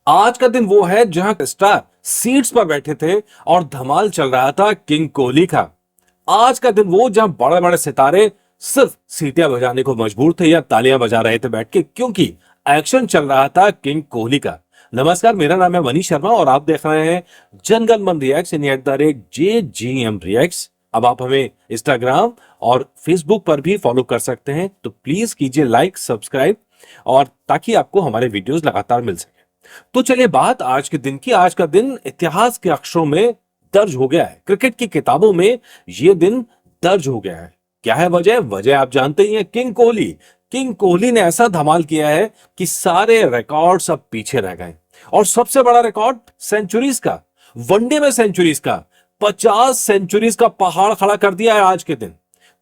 आज का दिन वो है जहां स्टार सीट्स पर बैठे थे और धमाल चल रहा था किंग कोहली का। आज का दिन वो जहां बड़े बड़े सितारे सिर्फ सीटियां बजाने को मजबूर थे या तालियां बजा रहे थे बैठ के, क्योंकि एक्शन चल रहा था किंग कोहली का। नमस्कार, मेरा नाम है मनीष शर्मा और आप देख रहे हैं जनगण मन रिएक्ट्स JGM रिएक्ट्स। अब आप हमें इंस्टाग्राम और फेसबुक पर भी फॉलो कर सकते हैं, तो प्लीज कीजिए लाइक, सब्सक्राइब, और ताकि आपको हमारे वीडियोस लगातार मिल सके। तो चलिए बात आज के दिन की। आज का दिन इतिहास के अक्षरों में दर्ज हो गया है, क्रिकेट की किताबों में यह दिन दर्ज हो गया है। क्या है वजह? वजह आप जानते ही हैं, किंग कोहली। किंग कोहली ने ऐसा धमाल किया है कि सारे रिकॉर्ड्स अब पीछे रह गए। और सबसे बड़ा रिकॉर्ड सेंचुरीज का, वनडे में सेंचुरीज का 50 सेंचुरीज का पहाड़ खड़ा कर दिया है आज के दिन।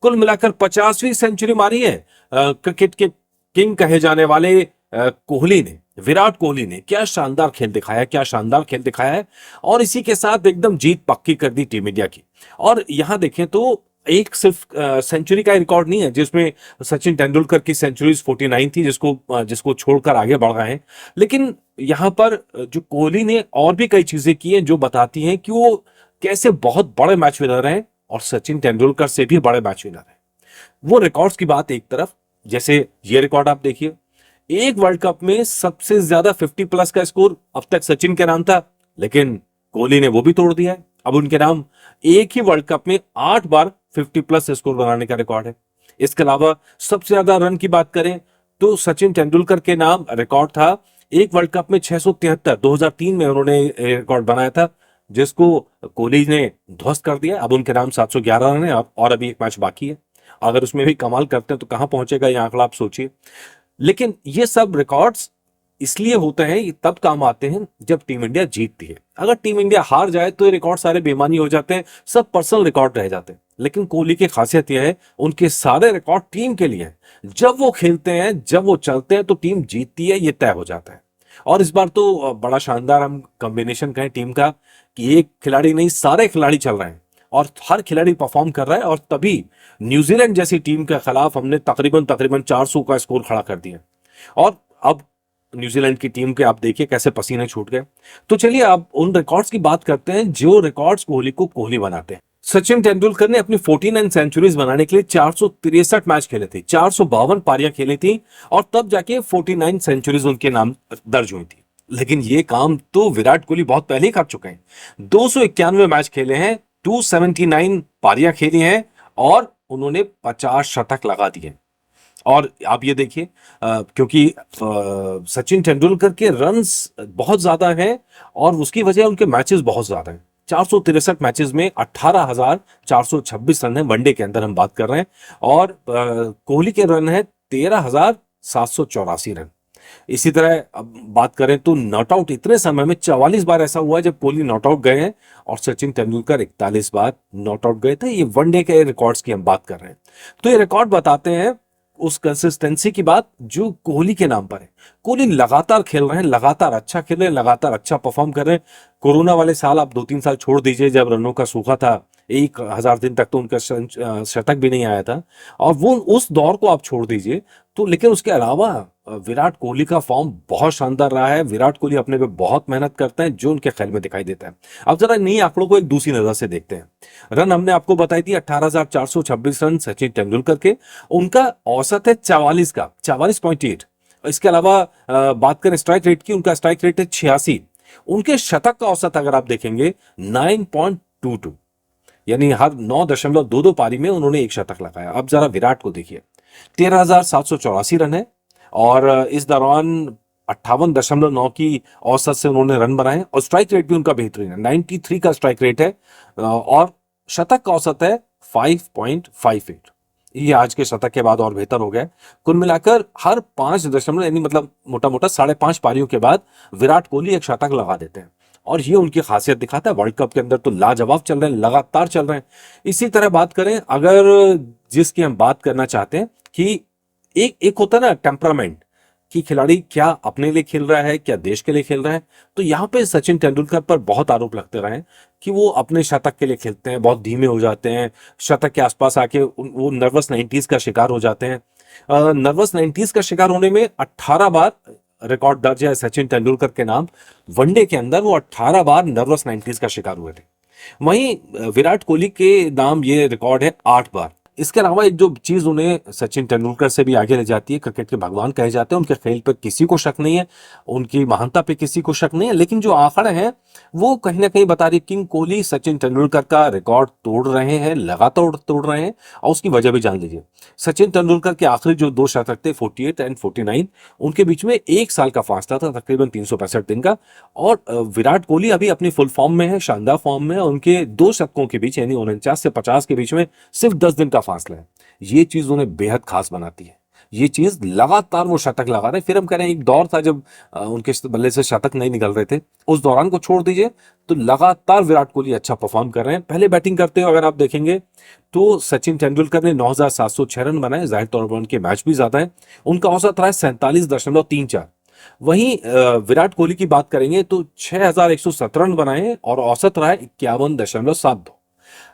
कुल मिलाकर 50वीं सेंचुरी मारी है क्रिकेट के किंग कहे जाने वाले कोहली ने, विराट कोहली ने। क्या शानदार खेल दिखाया, क्या शानदार खेल दिखाया है। और इसी के साथ एकदम जीत पक्की कर दी टीम इंडिया की। और यहां देखें तो एक सिर्फ सेंचुरी का रिकॉर्ड नहीं है जिसमें सचिन तेंदुलकर की सेंचुरीज 49 थी, जिसको छोड़कर आगे बढ़ रहे हैं। लेकिन यहां पर जो कोहली ने और भी कई चीजें की हैं जो बताती हैं कि वो कैसे बहुत बड़े मैच विनर हैं और सचिन तेंदुलकर से भी बड़े मैच विनर हैं। वो रिकॉर्ड्स की बात एक तरफ, जैसे ये रिकॉर्ड आप देखिए, एक वर्ल्ड कप में सबसे ज्यादा 50 प्लस का स्कोर अब तक सचिन के नाम था, लेकिन कोहली ने वो भी तोड़ दिया है। अब उनके नाम एक ही वर्ल्ड कप में 8 बार 50 प्लस स्कोर बनाने का रिकॉर्ड है। इसके अलावा सबसे ज्यादा रन की बात करें तो सचिन तेंदुलकर के नाम रिकॉर्ड था एक वर्ल्ड कप में 673, 2003 में उन्होंने रिकॉर्ड बनाया था, जिसको कोहली ने ध्वस्त कर दिया। अब उनके नाम 711 रन है और अभी एक मैच बाकी है। अगर उसमें भी कमाल करते हैं तो कहां पहुंचेगा ये आंकड़ा, आप सोचिए। लेकिन ये सब रिकॉर्ड्स इसलिए होते हैं, ये तब काम आते हैं जब टीम इंडिया जीतती है। अगर टीम इंडिया हार जाए तो ये रिकॉर्ड सारे बेमानी हो जाते हैं, सब पर्सनल रिकॉर्ड रह जाते हैं। लेकिन कोहली की खासियत यह है, उनके सारे रिकॉर्ड टीम के लिए हैं। जब वो खेलते हैं, जब वो चलते हैं तो टीम जीतती है, ये तय हो जाता है। और इस बार तो बड़ा शानदार हम कॉम्बिनेशन कहें टीम का, कि एक खिलाड़ी नहीं सारे खिलाड़ी चल रहे हैं और हर खिलाड़ी परफॉर्म कर रहा है। और तभी न्यूजीलैंड जैसी टीम के खिलाफ हमने तकरीबन 400 का स्कोर खड़ा कर दिया। और अब न्यूजीलैंड की टीम के आप देखिए कैसे पसीने छूट गए। तो चलिए अब उन रिकॉर्ड्स की बात करते हैं जो रिकॉर्ड्स कोहली को कोहली बनाते हैं। सचिन तेंदुलकर ने अपनी 49 सेंचुरीज बनाने के लिए 463 मैच खेले थे, 452 पारियां खेली थी, और तब जाके 49 सेंचुरीज उनके नाम दर्ज हुई थी। लेकिन ये काम तो विराट कोहली बहुत पहले ही कर चुके हैं। 291 मैच खेले हैं, 279 पारियां खेली हैं और उन्होंने 50 शतक लगा दिए। और आप ये देखिए, क्योंकि सचिन तेंदुलकर के रन्स बहुत ज्यादा हैं और उसकी वजह उनके मैचेस बहुत ज्यादा हैं। 463 मैचेस में 18,426 रन है, वनडे के अंदर हम बात कर रहे हैं। और कोहली के रन है 13,784 रन। इसी तरह अब बात करें तो नॉट आउट इतने समय में 44 बार ऐसा हुआ है जब कोहली नॉट आउट गए हैं, और सचिन तेंदुलकर 41 बार नॉट आउट गए थे। ये वनडे के रिकॉर्ड्स की हम बात कर रहे हैं। तो ये रिकॉर्ड बताते हैं उस कंसिस्टेंसी की बात जो कोहली के नाम पर है। कोहली लगातार खेल रहे हैं, लगातार अच्छा खेल रहे हैं, लगातार अच्छा परफॉर्म कर रहे हैं। कोरोना वाले साल आप 2-3 साल छोड़ दीजिए, जब रनों का सूखा था, 1000 दिन तक तो उनका शतक भी नहीं आया था, और वो उस दौर को आप छोड़ दीजिए तो। लेकिन उसके अलावा विराट कोहली का फॉर्म बहुत शानदार रहा है। विराट कोहली अपने पे बहुत मेहनत करते हैं, जो उनके खेल में दिखाई देता है। अब जरा नई आंकड़ों को एक दूसरी नजर से देखते हैं। रन हमने आपको बताई थी 18,426 रन सचिन तेंदुलकर के, उनका औसत है 44 का, 44.8। इसके अलावा बात करें स्ट्राइक रेट की, उनका स्ट्राइक रेट है 86। उनके शतक का औसत अगर आप देखेंगे 9.22, यानी हर 9.22 पारी में उन्होंने एक शतक लगाया। अब जरा विराट को देखिए, 13,784 रन है और इस दौरान 58.9 की औसत से उन्होंने रन बनाए, और स्ट्राइक रेट भी उनका बेहतरीन है, 93 का स्ट्राइक रेट है, और शतक का औसत है 5.58। ये आज के शतक के बाद और बेहतर हो गया। कुल मिलाकर हर 5 यानी मतलब मोटा मोटा 5.5 पारियों के बाद विराट कोहली एक शतक लगा देते हैं, और ये उनकी खासियत दिखाता है। वर्ल्ड कप के अंदर तो लाजवाब चल रहे हैं, लगातार चल रहे हैं। इसी तरह बात करें अगर, जिसकी हम बात करना चाहते हैं कि एक होता है ना टेम्परामेंट, कि खिलाड़ी क्या अपने लिए खेल रहा है, क्या देश के लिए खेल रहा है। तो यहाँ पे सचिन तेंदुलकर पर बहुत आरोप लगते रहे कि वो अपने शतक के लिए खेलते हैं, बहुत धीमे हो जाते हैं, शतक के आसपास आके वो नर्वस 90s का शिकार हो जाते हैं। नर्वस 90s का शिकार होने में 18 बार रिकॉर्ड दर्ज है सचिन तेंदुलकर के नाम। वनडे के अंदर वो 18 बार नर्वस 90s का शिकार हुए थे। वहीं विराट कोहली के नाम ये रिकॉर्ड है 8 बार। इसके अलावा एक जो चीज उन्हें सचिन तेंदुलकर से भी आगे ले जाती है, क्रिकेट के भगवान कहे जाते हैं, उनके खेल पर किसी को शक नहीं है, उनकी महानता पे किसी को शक नहीं है, लेकिन जो आंकड़े हैं वो कहीं ना कहीं बता रही किंग कोहली सचिन तेंदुलकर का रिकॉर्ड तोड़ रहे हैं, लगातार तोड़ रहे हैं। और उसकी वजह भी जान लीजिए। सचिन तेंदुलकर के आखिरी जो 2 शतक थे 48 एंड 49, उनके बीच में 1 साल का फासला था, तकरीबन 365 दिन का। और विराट कोहली अभी अपनी फुल फॉर्म में है, शानदार फॉर्म में है। उनके 2 शतकों के बीच यानी 49 से 50 के बीच में सिर्फ 10 दिन का फासला है। ये चीज उन्हें बेहद खास बनाती है। ये चीज लगातार वो शतक लगा रहे। फिर हम कह रहे हैं एक दौर था जब उनके बल्ले से शतक नहीं निकल रहे थे, उस दौरान को छोड़ दीजिए तो लगातार विराट कोहली अच्छा परफॉर्म कर रहे हैं। पहले बैटिंग करते हुए अगर आप देखेंगे तो सचिन तेंदुलकर ने 9,706 रन बनाए, जाहिर तौर पर उनके मैच भी ज्यादा है। उनका औसत रहा है 47.34। वहीं विराट कोहली की बात करेंगे तो 6,117 रन बनाए और औसत रहा है 51.72।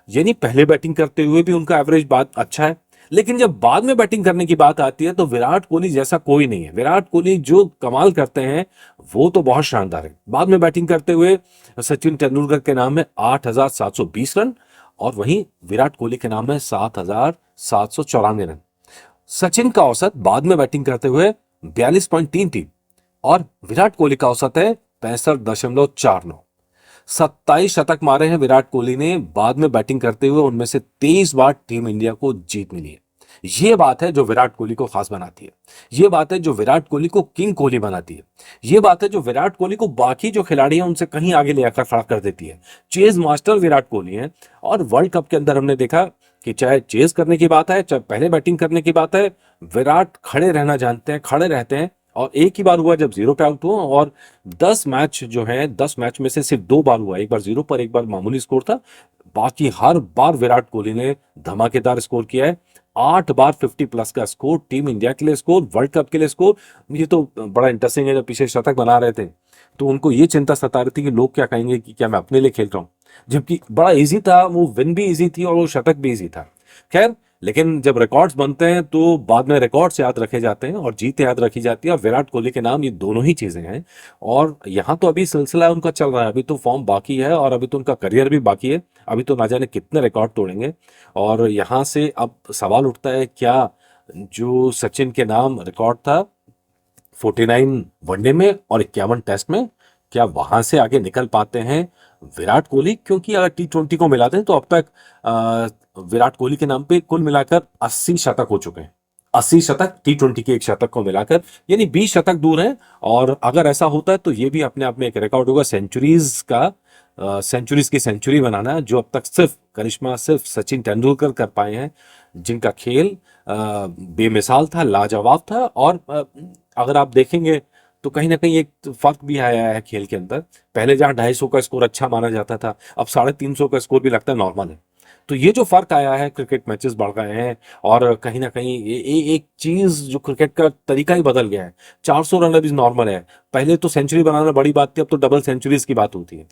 यानी पहले बैटिंग करते हुए भी उनका एवरेज बात अच्छा है, लेकिन जब बाद में बैटिंग करने की बात आती है तो विराट कोहली जैसा कोई नहीं है। विराट कोहली जो कमाल करते हैं वो तो बहुत शानदार है। बाद में बैटिंग करते हुए सचिन तेंदुलकर के नाम है 8,720 रन और वहीं विराट कोहली के नाम है 7,794 रन। सचिन का औसत बाद में बैटिंग करते हुए 42.33 और विराट कोहली का औसत है 65.49। 27 शतक मारे हैं विराट कोहली ने बाद में बैटिंग करते हुए, उनमें से 23 बार टीम इंडिया को जीत मिली है। ये बात है जो विराट कोहली को खास बनाती है। ये बात है जो विराट कोहली को किंग कोहली बनाती है। ये बात है जो विराट कोहली को बाकी जो खिलाड़ी हैं उनसे कहीं आगे ले आकर खड़ा कर देती है। चेज मास्टर विराट कोहली हैं और वर्ल्ड कप के अंदर हमने देखा कि चाहे चेज करने की बात है, चाहे पहले बैटिंग करने की बात है, विराट खड़े रहना जानते हैं, खड़े रहते हैं। और एक ही बार हुआ जब 0 पे आउट हुआ और 10 मैच जो है 10 मैच में से सिर्फ 2 बार हुआ, एक बार 0 पर, एक बार मामूली स्कोर था। बाकी हर बार विराट कोहली ने धमाकेदार स्कोर किया है। 8 बार 50 प्लस का स्कोर, टीम इंडिया के लिए स्कोर, वर्ल्ड कप के लिए स्कोर। ये तो बड़ा इंटरेस्टिंग है। जब पीछे शतक बना रहे थे तो उनको ये चिंता सता रही थी कि लोग क्या कहेंगे कि क्या मैं अपने लिए खेल रहा हूं, जबकि बड़ा इजी था, वो विन भी इजी थी और वो शतक भी इजी था। खैर, लेकिन जब रिकॉर्ड्स बनते हैं तो बाद में रिकॉर्ड्स याद रखे जाते हैं और जीत याद रखी जाती है। और विराट कोहली के नाम ये दोनों ही चीजें हैं। और यहाँ तो अभी सिलसिला उनका चल रहा है, अभी तो फॉर्म बाकी है और अभी तो उनका करियर भी बाकी है। अभी तो ना जाने कितने रिकॉर्ड तोड़ेंगे। और यहाँ से अब सवाल उठता है, क्या जो सचिन के नाम रिकॉर्ड था 49 वनडे में और 51 टेस्ट में, क्या वहां से आगे निकल पाते हैं विराट कोहली? क्योंकि अगर T20 को मिला दें तो अब तक विराट कोहली के नाम पे कुल मिलाकर 80 शतक हो चुके हैं। 80 शतक T20 के एक शतक को मिलाकर, यानी 20 शतक दूर हैं। और अगर ऐसा होता है तो ये भी अपने आप में एक रिकॉर्ड होगा सेंचुरीज का। सेंचुरीज की सेंचुरी बनाना जो अब तक सिर्फ करिश्मा सिर्फ सचिन तेंदुलकर कर पाए हैं, जिनका खेल बेमिसाल था, लाजवाब था। और अगर आप देखेंगे तो कहीं ना कहीं एक फर्क भी आया है खेल के अंदर। पहले जहां 250 का स्कोर अच्छा माना जाता था, अब 350 का स्कोर भी लगता है नॉर्मल है। तो ये जो फर्क आया है, क्रिकेट मैचेस बढ़ गए हैं और कहीं ना कहीं एक चीज जो क्रिकेट का तरीका ही बदल गया है। 400 रन अभी नॉर्मल है, पहले तो सेंचुरी बनाना बड़ी बात थी, अब तो डबल सेंचुरीज की बात होती है।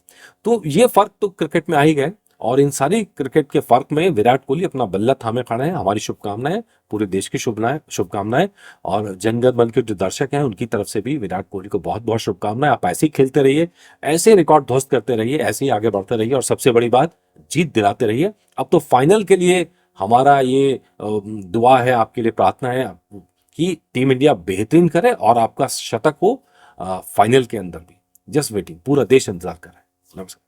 तो ये फर्क तो क्रिकेट में आ ही गए और इन सारी क्रिकेट के फर्क में विराट कोहली अपना बल्ला थामे खड़े हैं। हमारी शुभकामनाएं, पूरे देश की शुभकामनाएं और जनगण मन के जो दर्शक हैं उनकी तरफ से भी विराट कोहली को बहुत बहुत शुभकामनाएं। आप ऐसे ही खेलते रहिए, ऐसे रिकॉर्ड ध्वस्त करते रहिए, ऐसे ही आगे बढ़ते रहिए और सबसे बड़ी बात, जीत दिलाते रहिए। अब तो फाइनल के लिए हमारा ये दुआ है, आपके लिए प्रार्थना है कि टीम इंडिया बेहतरीन करे और आपका शतक हो फाइनल के अंदर भी। जस्ट वेटिंग, पूरा देश इंतजार कर रहा है। नमस्कार।